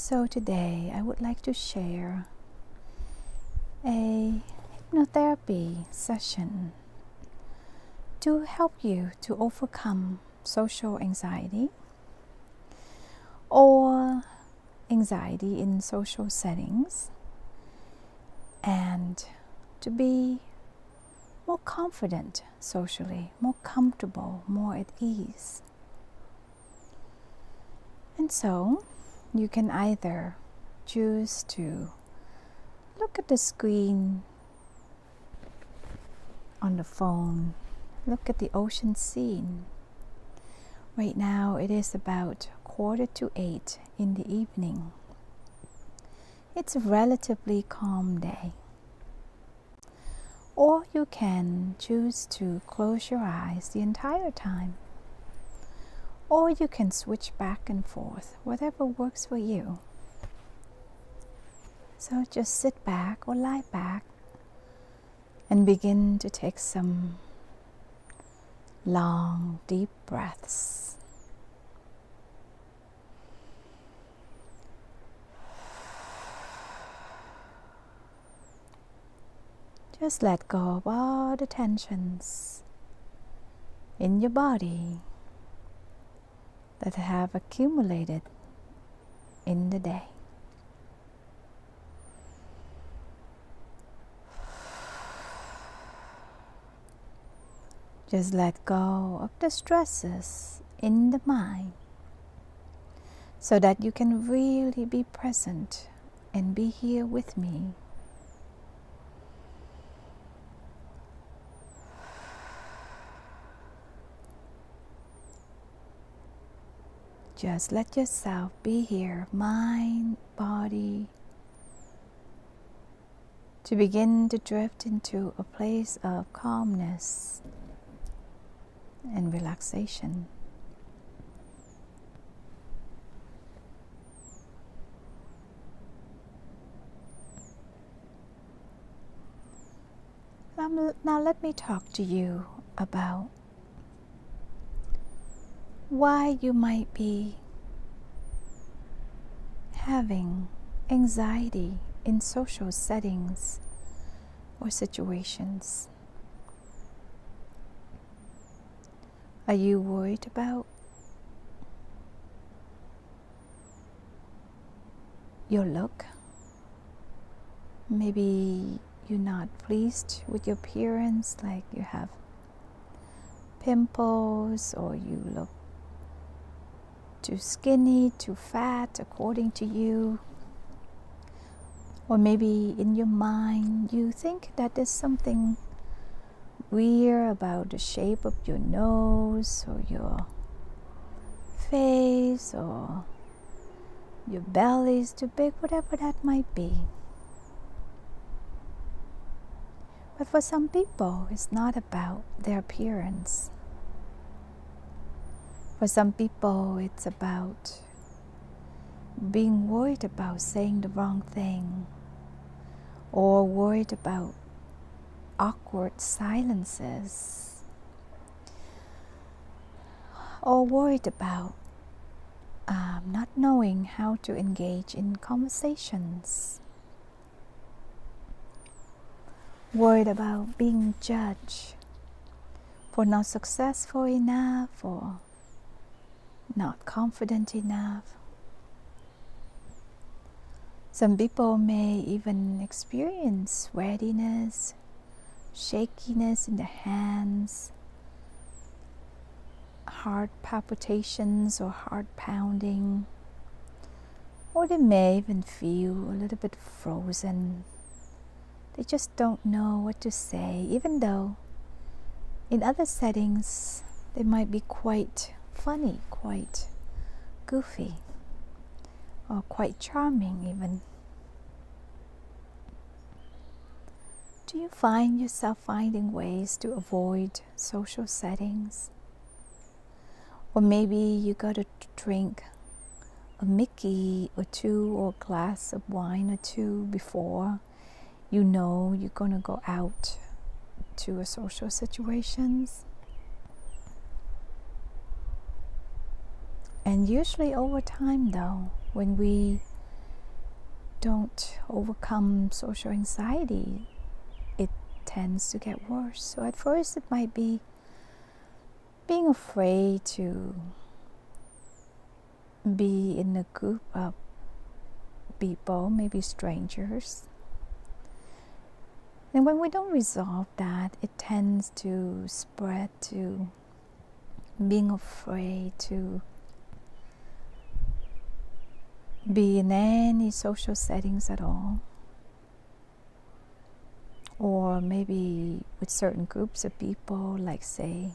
So today I would like to share a hypnotherapy session to help you to overcome social anxiety or anxiety in social settings and to be more confident socially, more comfortable, more at ease. And so you can either choose to look at the screen on the phone, look at the ocean scene. Right now it is about 7:45 in the evening. It's a relatively calm day. Or you can choose to close your eyes the entire time. Or you can switch back and forth, whatever works for you. So just sit back or lie back and begin to take some long, deep breaths. Just let go of all the tensions in your body that have accumulated in the day. Just let go of the stresses in the mind so that you can really be present and be here with me. Just let yourself be here, mind, body, to begin to drift into a place of calmness and relaxation. Now let me talk to you about why you might be having anxiety in social settings or situations. Are you worried about your look? Maybe you're not pleased with your appearance, like you have pimples or you look too skinny, too fat, according to you. Or maybe in your mind you think that there's something weird about the shape of your nose or your face or your belly is too big, whatever that might be. But for some people, it's not about their appearance. For some people, it's about being worried about saying the wrong thing, or worried about awkward silences, or worried about not knowing how to engage in conversations, worried about being judged for not successful enough or not confident enough. Some people may even experience sweatiness, shakiness in the hands, heart palpitations or heart pounding, or they may even feel a little bit frozen. They just don't know what to say, even though in other settings they might be quite funny, quite goofy, or quite charming even. Do you find yourself finding ways to avoid social settings? Or maybe you got to drink a Mickey or two or a glass of wine or two before you know you're going to go out to a social situations. And usually over time though, when we don't overcome social anxiety, it tends to get worse. So at first it might be being afraid to be in a group of people, maybe strangers. And when we don't resolve that, it tends to spread to being afraid to be in any social settings at all, or maybe with certain groups of people, like say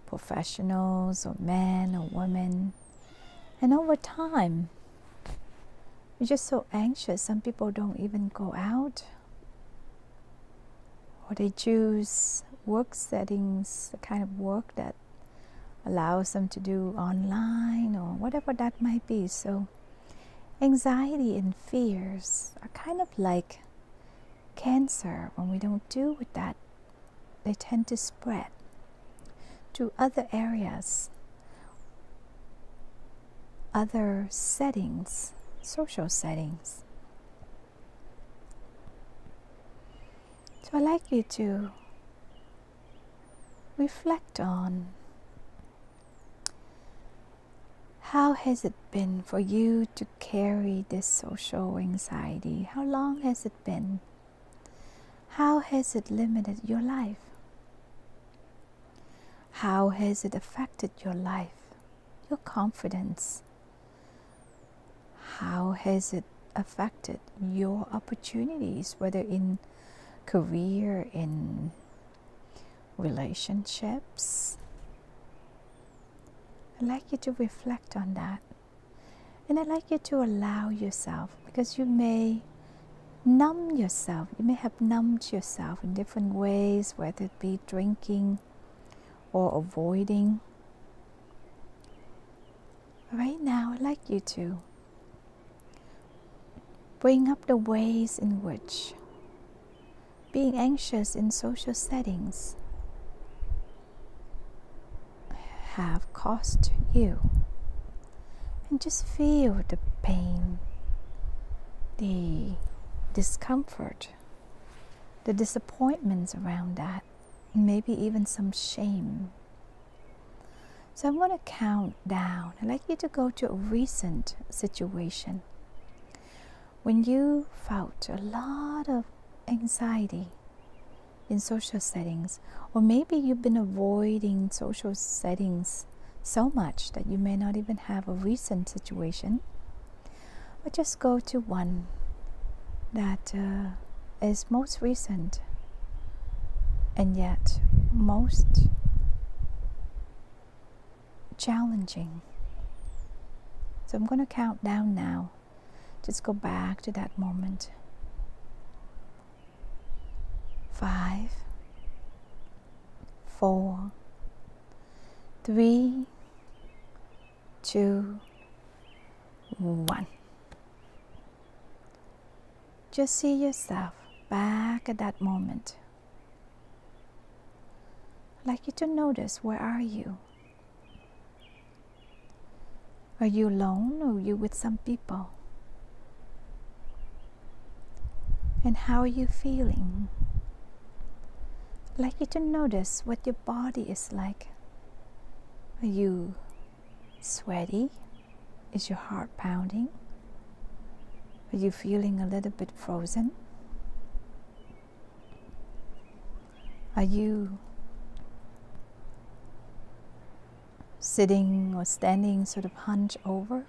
professionals or men or women. And over time, you're just so anxious. Some people don't even go out, or they choose work settings, the kind of work that allows them to do online or whatever that might be. So anxiety and fears are kind of like cancer. When we don't deal with that, they tend to spread to other areas, other settings, social settings. So I'd like you to reflect on how has it been for you to carry this social anxiety? How long has it been? How has it limited your life? How has it affected your life, your confidence? How has it affected your opportunities, whether in career, in relationships? I'd like you to reflect on that. And I'd like you to allow yourself, because you may numb yourself. You may have numbed yourself in different ways, whether it be drinking or avoiding. Right now, I'd like you to bring up the ways in which being anxious in social settings have cost you, and just feel the pain, the discomfort, the disappointments around that, maybe even some shame. So I'm going to count down. I'd like you to go to a recent situation when you felt a lot of anxiety in social settings, or maybe you've been avoiding social settings so much that you may not even have a recent situation, but just go to one that is most recent and yet most challenging. So I'm going to count down now. Just go back to that moment. 5, 4, 3, 2, 1. Just see yourself back at that moment. I'd like you to notice, where are you? Are you alone, or are you with some people? And how are you feeling? I'd like you to notice what your body is like. Are you sweaty? Is your heart pounding? Are you feeling a little bit frozen? Are you sitting or standing sort of hunched over?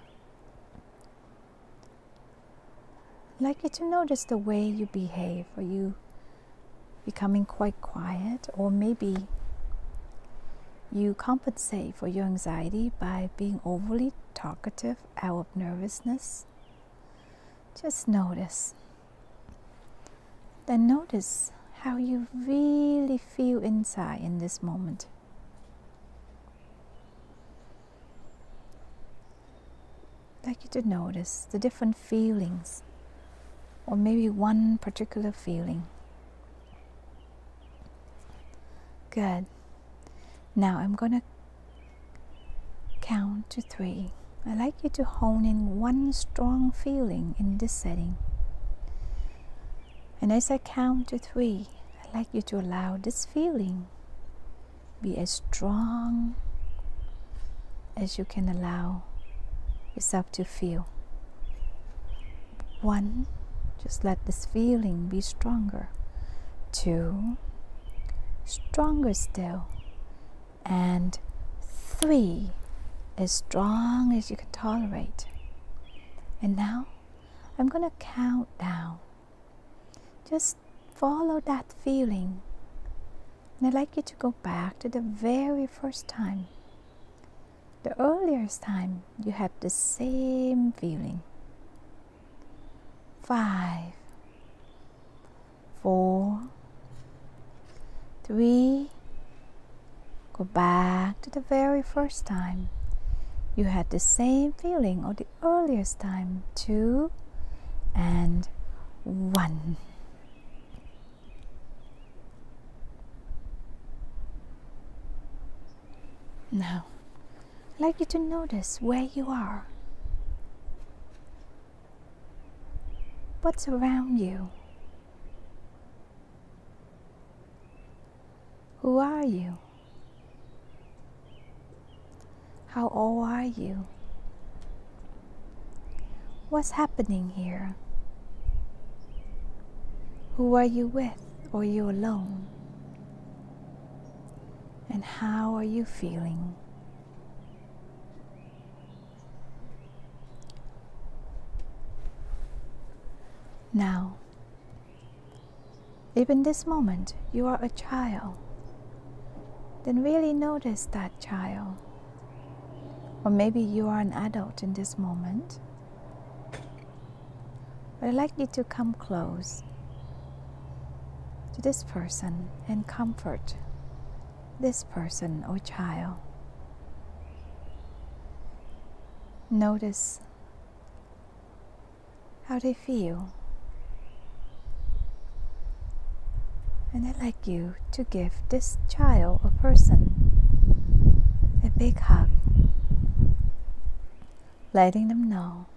I'd like you to notice the way you behave. Are you becoming quite quiet, or maybe you compensate for your anxiety by being overly talkative out of nervousness? Just notice. Then notice how you really feel inside in this moment. I'd like you to notice the different feelings, or maybe one particular feeling. Good. Now I'm going to count to 3. I'd like you to hone in one strong feeling in this setting. And as I count to 3, I'd like you to allow this feeling be as strong as you can allow yourself to feel. 1, just let this feeling be stronger. 2, stronger still. And 3, as strong as you can tolerate. And now I'm going to count down. Just follow that feeling. And I'd like you to go back to the very first time, the earliest time you had the same feeling. 5, 4, 3, go back to the very first time you had the same feeling, or the earliest time. 2 and 1. Now, I'd like you to notice where you are. What's around you? Who are you? How old are you? What's happening here? Who are you with, or are you alone? And how are you feeling? Now, if in this moment you are a child, then really notice that child. Or maybe you are an adult in this moment. But I'd like you to come close to this person and comfort this person or child. Notice how they feel. And I'd like you to give this child or person a big hug, letting them know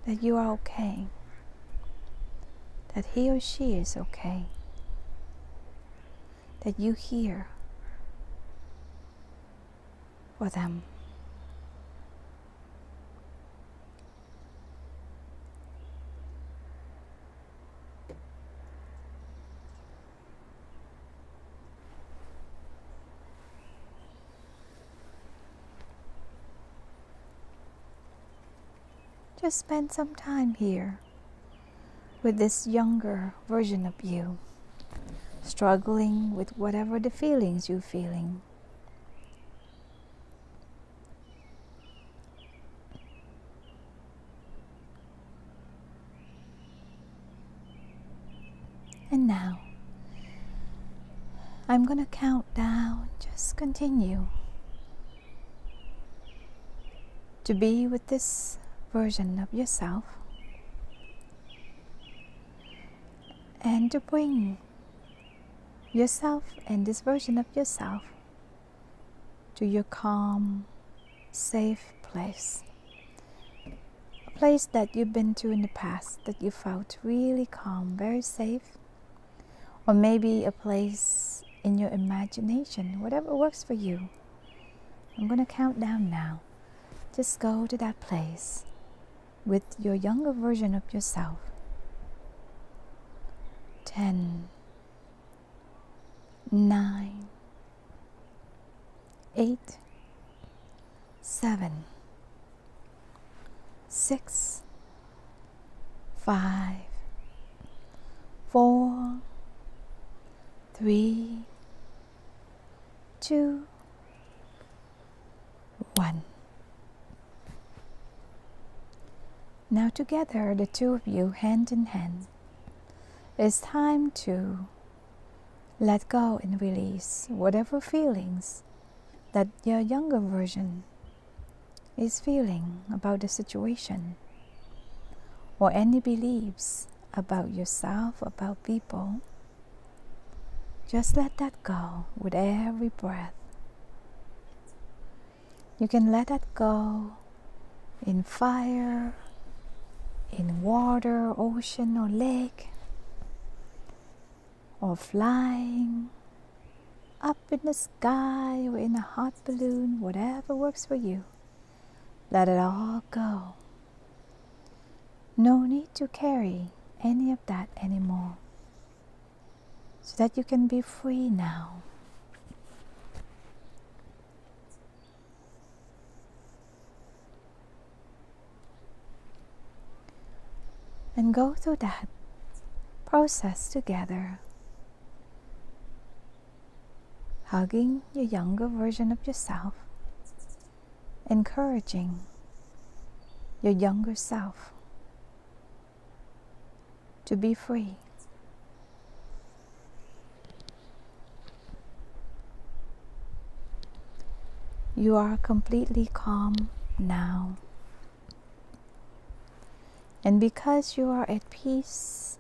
that you are okay, that he or she is okay, that you here for them. Just spend some time here with this younger version of you, struggling with whatever the feelings you're feeling. And now, I'm going to count down. Just continue to be with this version of yourself, and to bring yourself and this version of yourself to your calm, safe place. A place that you've been to in the past that you felt really calm, very safe. Or maybe a place in your imagination, whatever works for you. I'm going to count down now. Just go to that place with your younger version of yourself. 10, 9, 8, 7, 6, 5, 4, 3, 2, 1. Now together, the two of you, hand in hand, it's time to let go and release whatever feelings that your younger version is feeling about the situation, or any beliefs about yourself, about people. Just let that go with every breath. You can let that go in fire, in water, ocean, or lake, or flying up in the sky or in a hot balloon, whatever works for you. Let it all go. No need to carry any of that anymore, so that you can be free now. And go through that process together, hugging your younger version of yourself, encouraging your younger self to be free. You are completely calm now. And because you are at peace,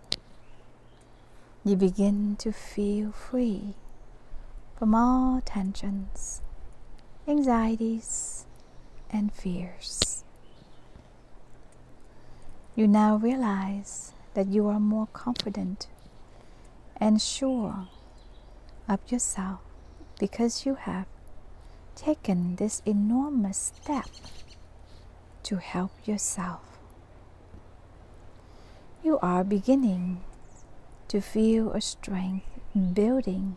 you begin to feel free from all tensions, anxieties, and fears. You now realize that you are more confident and sure of yourself because you have taken this enormous step to help yourself. You are beginning to feel a strength building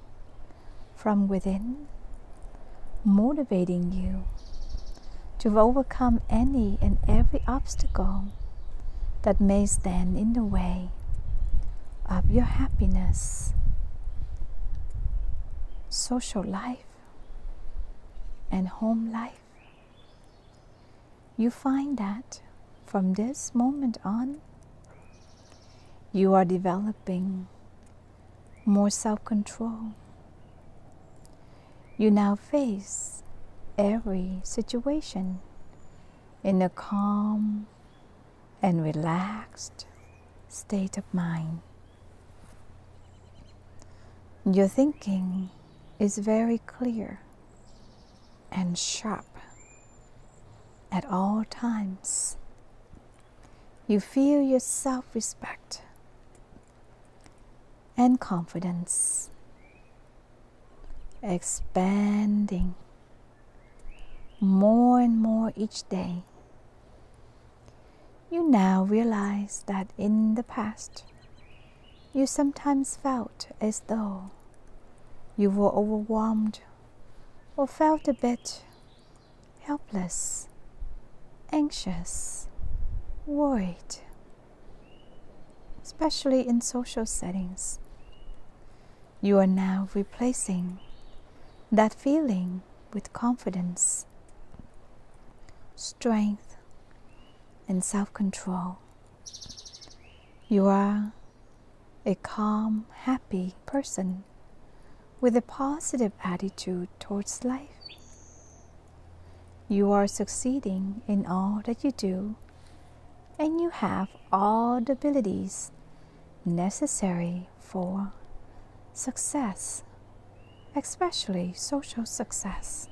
from within, motivating you to overcome any and every obstacle that may stand in the way of your happiness, social life, and home life. You find that from this moment on, you are developing more self-control. You now face every situation in a calm and relaxed state of mind. Your thinking is very clear and sharp at all times. You feel your self-respect and confidence expanding more and more each day. You now realize that in the past, you sometimes felt as though you were overwhelmed or felt a bit helpless, anxious, worried, especially in social settings. You are now replacing that feeling with confidence, strength, and self-control. You are a calm, happy person with a positive attitude towards life. You are succeeding in all that you do, and you have all the abilities necessary for success, especially social success.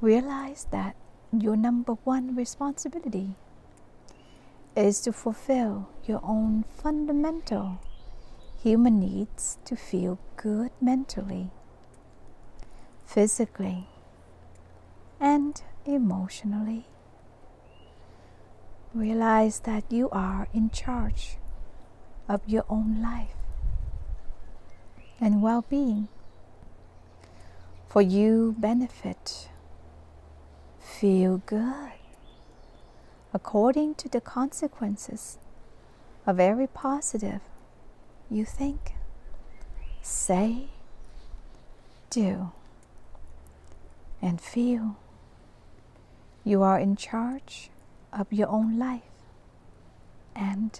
Realize that your number one responsibility is to fulfill your own fundamental human needs to feel good mentally, physically, and emotionally. Realize that you are in charge of your own life and well-being. For you benefit, feel good according to the consequences of every positive you think, say, do, and feel. You are in charge of your own life, and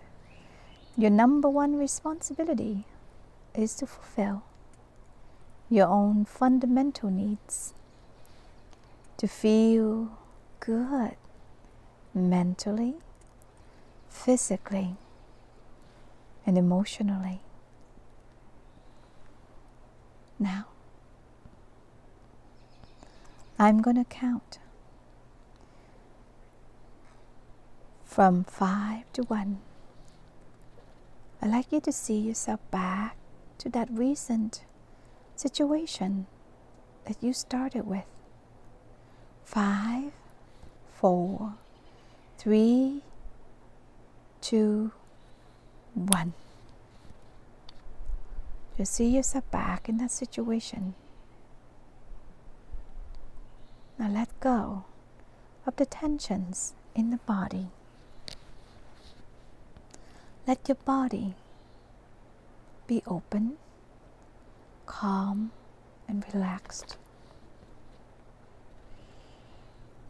your number one responsibility is to fulfill your own fundamental needs to feel good mentally, physically, and emotionally. Now, I'm going to count from 5 to 1. I'd like you to see yourself back to that recent situation that you started with. 5, 4, 3, 2, 1. Just see yourself back in that situation. Now let go of the tensions in the body. Let your body be open, calm, and relaxed.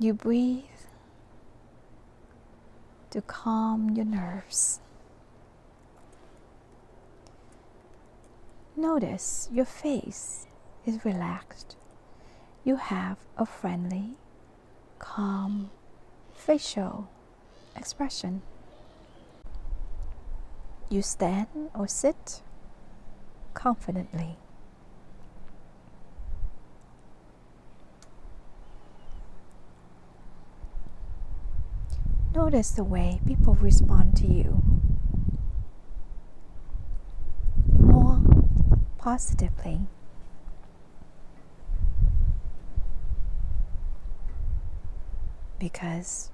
You breathe to calm your nerves. Notice your face is relaxed. You have a friendly, calm facial expression. You stand or sit confidently. Notice the way people respond to you. More positively. Because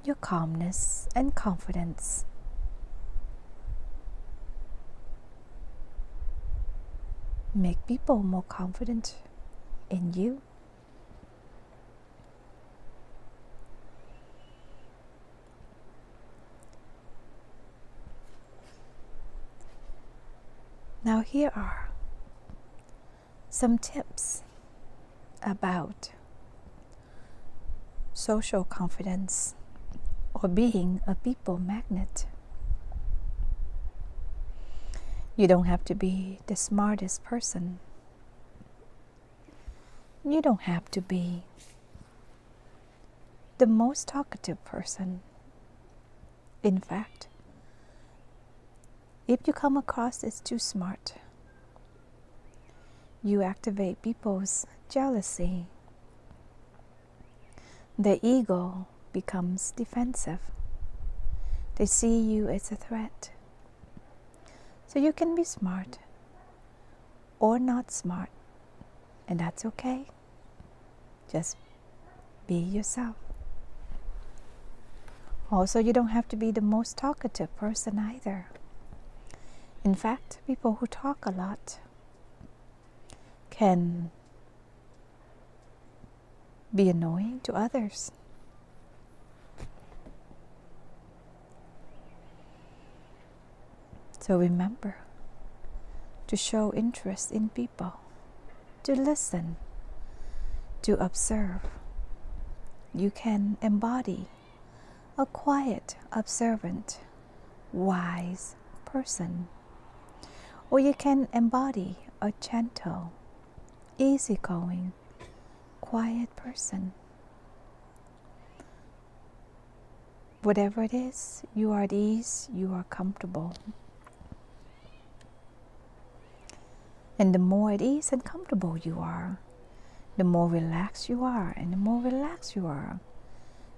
your calmness and confidence make people more confident in you. Now here are some tips about social confidence or being a people magnet. You don't have to be the smartest person. You don't have to be the most talkative person. In fact, if you come across as too smart, you activate people's jealousy. Their ego becomes defensive. They see you as a threat. So you can be smart or not smart, and that's okay. Just be yourself. Also, you don't have to be the most talkative person either. In fact, people who talk a lot can be annoying to others. So remember to show interest in people, to listen, to observe. You can embody a quiet, observant, wise person. Or you can embody a gentle, easygoing, quiet person. Whatever it is, you are at ease, you are comfortable. And the more at ease and comfortable you are, the more relaxed you are. And the more relaxed you are,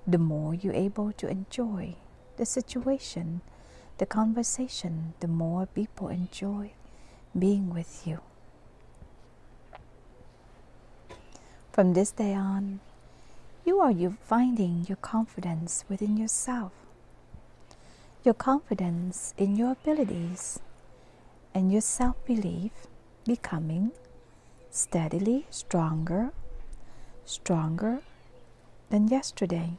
the more you're able to enjoy the situation, the conversation, the more people enjoy being with you. From this day on, you are finding your confidence within yourself, your confidence in your abilities, and your self-belief becoming steadily stronger than yesterday,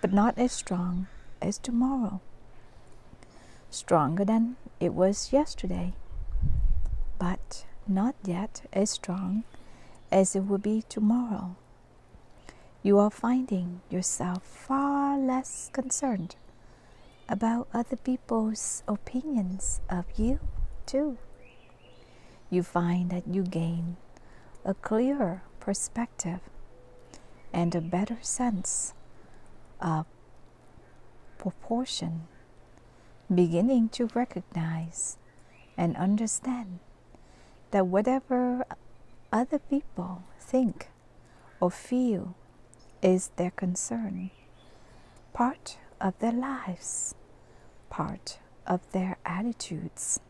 but not as strong as tomorrow. Stronger than it was yesterday, but not yet as strong as it will be tomorrow. You are finding yourself far less concerned about other people's opinions of you too. You find that you gain a clearer perspective and a better sense of proportion, beginning to recognize and understand that whatever other people think or feel is their concern, part of their lives, part of their attitudes.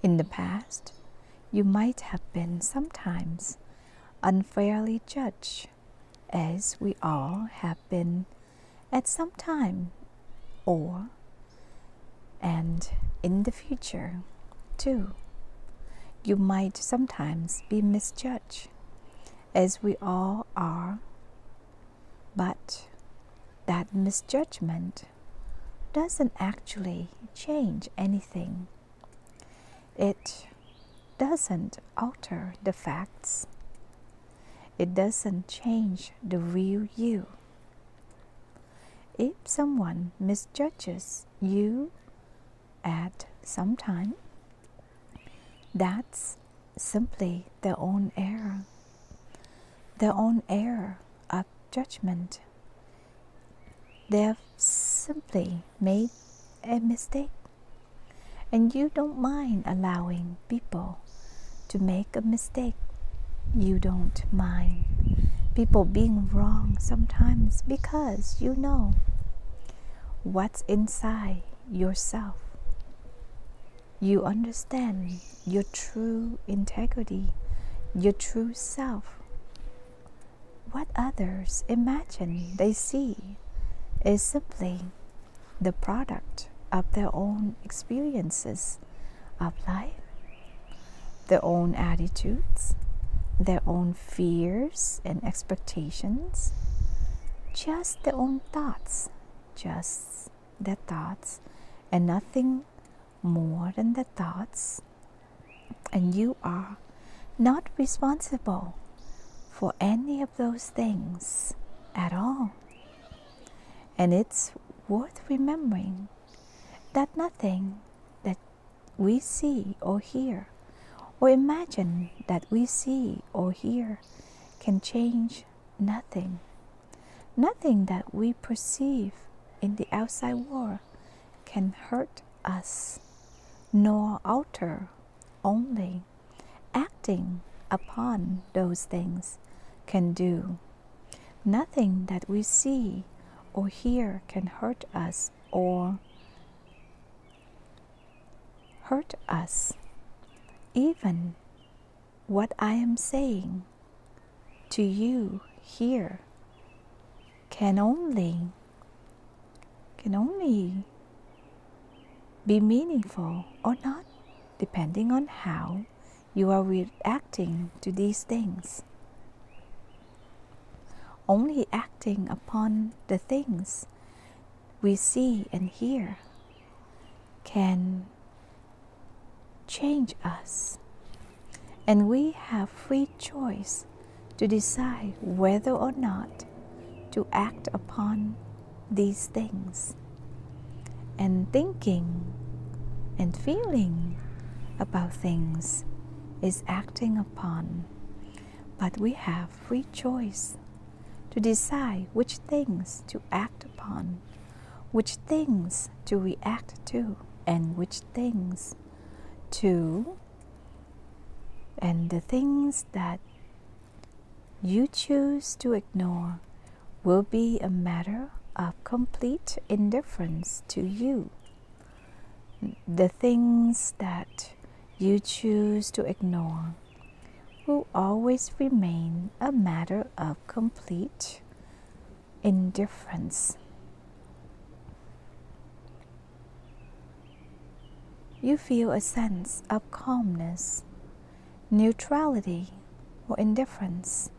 In the past, you might have been sometimes unfairly judged, as we all have been at some time, and in the future too. You might sometimes be misjudged, as we all are, but that misjudgment doesn't actually change anything. It doesn't alter the facts. It doesn't change the real you. If someone misjudges you at some time, that's simply their own error of judgment. They've simply made a mistake, and you don't mind allowing people to make a mistake. You don't mind people being wrong sometimes, because you know what's inside yourself. You understand your true integrity, your true self. What others imagine they see is simply the product of their own experiences of life, their own attitudes, their own fears and expectations, just their own thoughts, just their thoughts, and nothing more than the thoughts. And you are not responsible for any of those things at all. And it's worth remembering that nothing that we see or hear or imagine that we see or hear can change nothing. Nothing that we perceive in the outside world can hurt us, nor alter. Only acting upon those things can do. Nothing that we see or hear can hurt us or hurt us. Even what I am saying to you here can only be meaningful or not, depending on how you are reacting to these things. Only acting upon the things we see and hear can change us, and we have free choice to decide whether or not to act upon these things. And thinking and feeling about things is acting upon, but we have free choice to decide which things to act upon, which things to react to, and which things and the things that you choose to ignore will be a matter of complete indifference to you. The things that you choose to ignore will always remain a matter of complete indifference. You feel a sense of calmness, neutrality, or indifference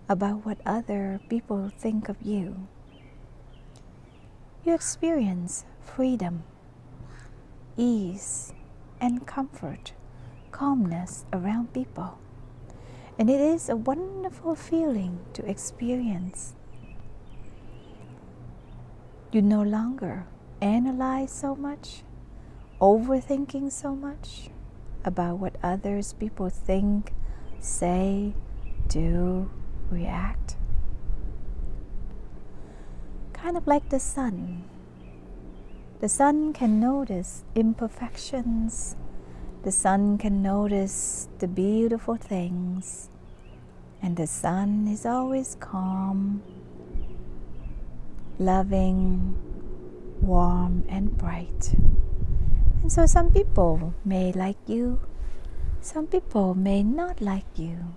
about what other people think of you. You experience freedom, ease, and comfort, calmness around people. And it is a wonderful feeling to experience. You no longer analyze so much, overthinking so much about what others people think, say, do, react. Kind of like the sun. The sun can notice imperfections The sun can notice the beautiful things, and the sun is always calm, loving, warm, and bright. And so some people may like you, some people may not like you,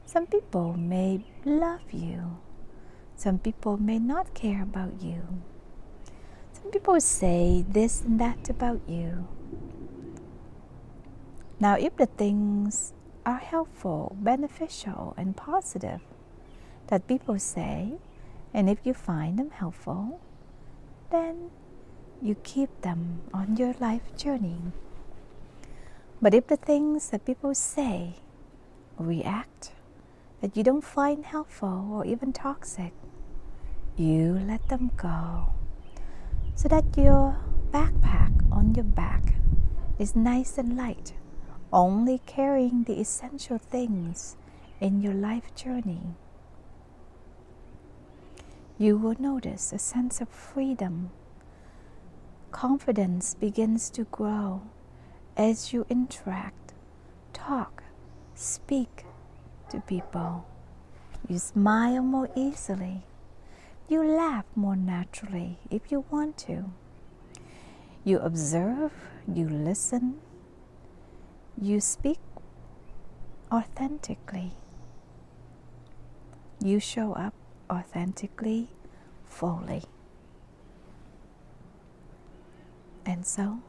some people may love you, some people may not care about you. Some people say this and that about you. Now, if the things are helpful, beneficial, and positive that people say, and if you find them helpful, then you keep them on your life journey. But if the things that people say or react that you don't find helpful or even toxic, you let them go, so that your backpack on your back is nice and light, only carrying the essential things in your life journey. You will notice a sense of freedom. Confidence begins to grow as you interact, talk, speak to people. You smile more easily. You laugh more naturally if you want to. You observe, you listen, you speak authentically. You show up authentically, fully. And so,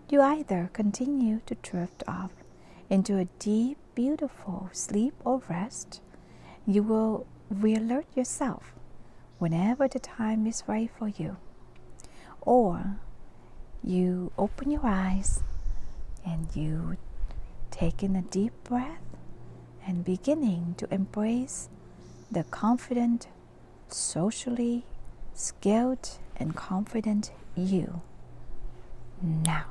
you either continue to drift off into a deep, beautiful sleep or rest. You will re-alert yourself whenever the time is right for you. Or you open your eyes and you take in a deep breath and beginning to embrace the confident, socially skilled, and confident you now.